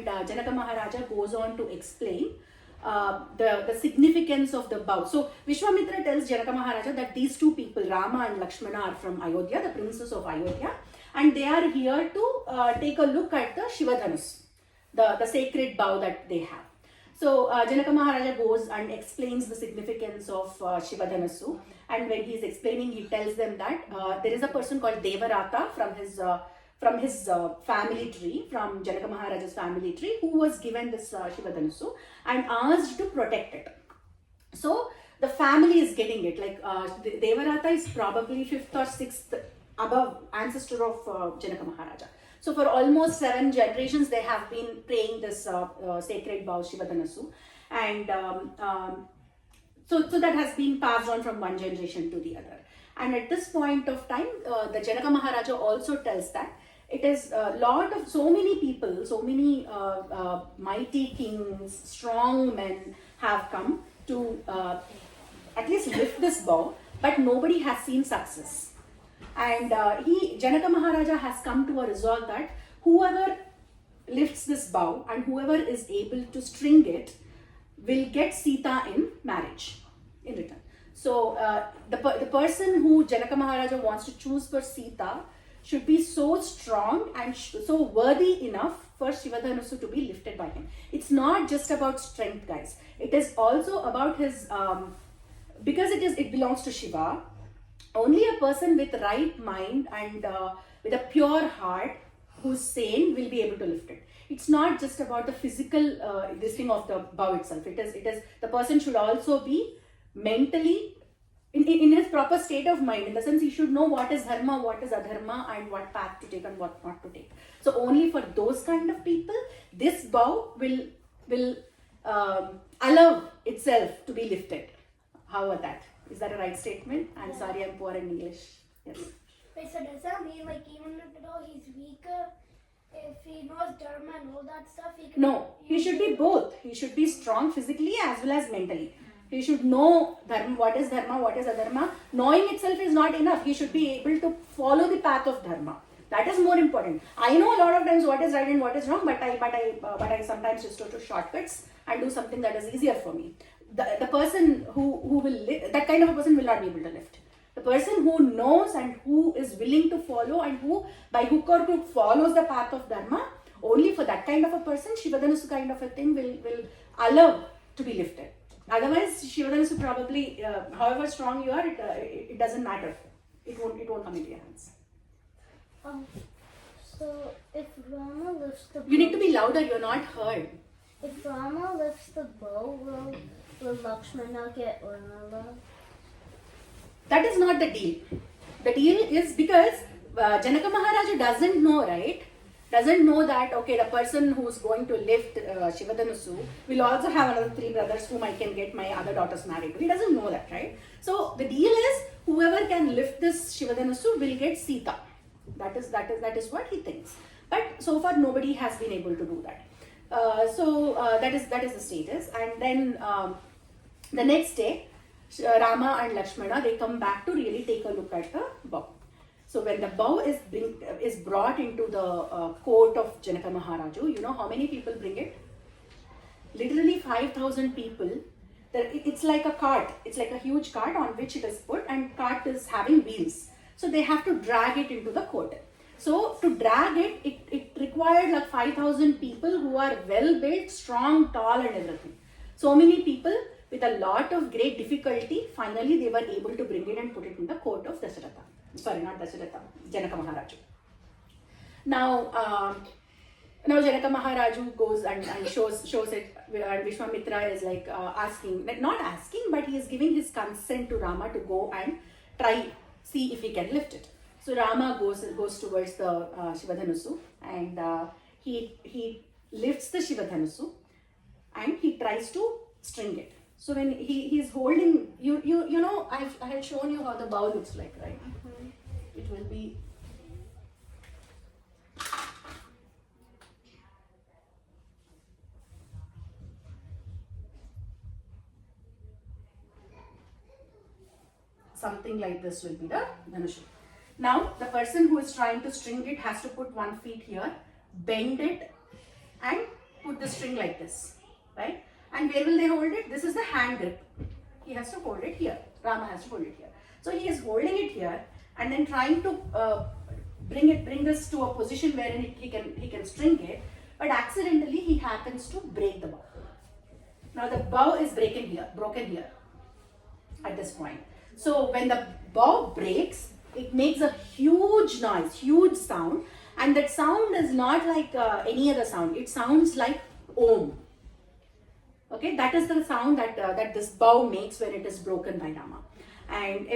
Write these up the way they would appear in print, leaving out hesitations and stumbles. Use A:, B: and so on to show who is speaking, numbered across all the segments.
A: and Janaka Maharaja goes on to explain the significance of the bow. So Vishwamitra tells Janaka Maharaja that these two people, Rama and Lakshmana, are from Ayodhya, the princes of Ayodhya, and they are here to take a look at the Siva Dhanusu, the sacred bow that they have. So Janaka Maharaja goes and explains the significance of Siva Dhanusu, and when he is explaining, he tells them that there is a person called Devarata from his family tree, from Janaka Maharaja's family tree, who was given this Siva Dhanusu and asked to protect it. So the family is getting it, like Devarata is probably 5th or 6th above ancestor of Janaka Maharaja. So for almost 7 generations, they have been praying this sacred bow Siva Dhanusu, and so that has been passed on from one generation to the other. And at this point of time, the Janaka Maharaja also tells that it is a lot of so many people, so many mighty kings, strong men have come to at least lift this bow, but nobody has seen success. And Janaka Maharaja has come to a resolve that whoever lifts this bow and whoever is able to string it will get Sita in marriage in return. So the person who Janaka Maharaja wants to choose for Sita should be so strong and so worthy enough for Siva Dhanusu to be lifted by him. It's not just about strength, guys. It is also about his, because it belongs to Shiva. Only a person with right mind and with a pure heart who's sane will be able to lift it. It's not just about the physical this thing of the bow itself. It is the person should also be mentally in his proper state of mind, in the sense he should know what is dharma, what is adharma, and what path to take and what not to take. So only for those kind of people, this bow will allow itself to be lifted. How about that? Is that a right statement? I'm sorry, I'm poor in English. Yes.
B: Wait, so does that mean like even though he's weaker, if he knows dharma and all that stuff, he can...
A: No, he should be both. He should be strong physically as well as mentally. He should know dharma, what is adharma. Knowing itself is not enough. He should be able to follow the path of dharma. That is more important. I know a lot of times what is right and what is wrong, but I sometimes resort to shortcuts and do something that is easier for me. The person who will lift, that kind of a person will not be able to lift. The person who knows and who is willing to follow and who by hook or crook follows the path of dharma, only for that kind of a person, Siva Dhanusu kind of a thing will allow to be lifted. Otherwise, Siva Dhanusu probably, however strong you are, it doesn't matter. It won't come into your hands.
B: So if Rama lifts the bow,
A: you need to be louder. You're not heard.
B: If Rama lifts the bow, will Lakshmana get Urmila?
A: That is not the deal. The deal is because Janaka Maharaja doesn't know, right? Doesn't know that, okay, the person who's going to lift Siva Dhanusu will also have another 3 brothers whom I can get my other daughters married to. He doesn't know that, right? So the deal is whoever can lift this Siva Dhanusu will get Sita. That is what he thinks. But so far nobody has been able to do that. That is the status. And then the next day, Rama and Lakshmana, they come back to really take a look at the bow. So when the bow is brought into the court of Janaka Maharaja, you know how many people bring it? Literally 5,000 people. It's like a cart. It's like a huge cart on which it is put, and cart is having wheels. So they have to drag it into the court. So to drag it required like 5,000 people who are well built, strong, tall and everything. So many people with a lot of great difficulty, finally they were able to bring it and put it in the court of Dasharatha. Sorry, not Dasharatha, Janaka Maharaja. Now Janaka Maharaja goes and shows it, and Vishwamitra is like not asking, but he is giving his consent to Rama to go and see if he can lift it. So Rama goes towards the Siva Dhanusu, and he lifts the Siva Dhanusu and he tries to string it. So when he's holding, you know, I had shown you how the bow looks like, right? Mm-hmm. It will be something like this will be the Dhanussu. Now the person who is trying to string it has to put 1 foot here, bend it and the string like this, right? And where will they hold it? This is the hand grip. He has to hold it here. Rama has to hold it here. So he is holding it here and then trying to bring this to a position wherein he can string it, but accidentally he happens to break the bow. Now the bow is broken here at this point. So when the bow breaks, it makes a huge noise, huge sound, and that sound is not like any other sound. It sounds like Om. Okay, that is the sound that this bow makes when it is broken by Rama. And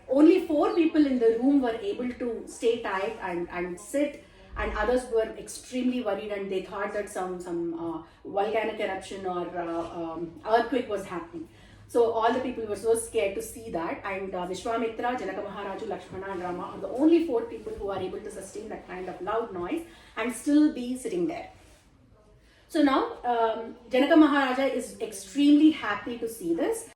A: only 4 people in the room were able to stay tight and sit, and others were extremely worried, and they thought that some volcanic eruption or earthquake was happening. So all the people were so scared to see that, and Vishwamitra, Janaka Maharaju, Lakshmana and Rama are the only 4 people who are able to sustain that kind of loud noise and still be sitting there. So now Janaka Maharaja is extremely happy to see this,